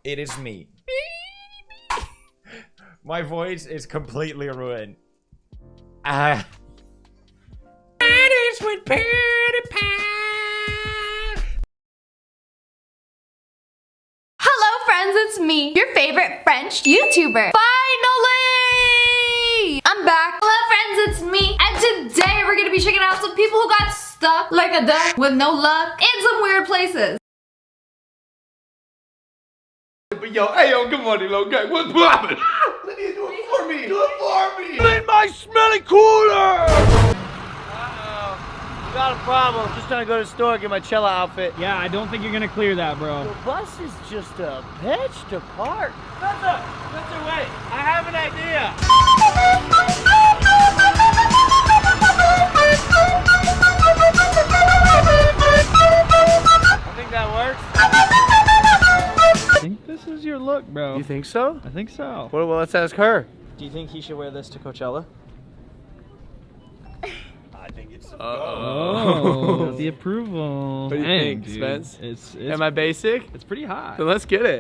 It is me. My voice is completely ruined. That is with PewDiePie. Hello friends, it's me, your favorite French YouTuber. Finally! I'm back. Hello friends, it's me. And today we're gonna be checking out some people who got stuck like a duck with no luck in some weird places. But yo, hey yo, good morning, little guy. What's poppin'? Lydia, do it for me. Do it for me. Clean my smelly cooler. Uh-oh. Got a problem. Just trying to go to the store and get my cello outfit. Yeah, I don't think you're gonna clear that, bro. The bus is just a bitch to park. Spencer, wait. I have an idea. I think that works. I think this is your look, bro. You think so? I think so. Well, let's ask her. Do you think he should wear this to Coachella? I think it's Oh, the approval. What do you think, dude. Spence? It's Am I basic? It's pretty hot. Then let's get it.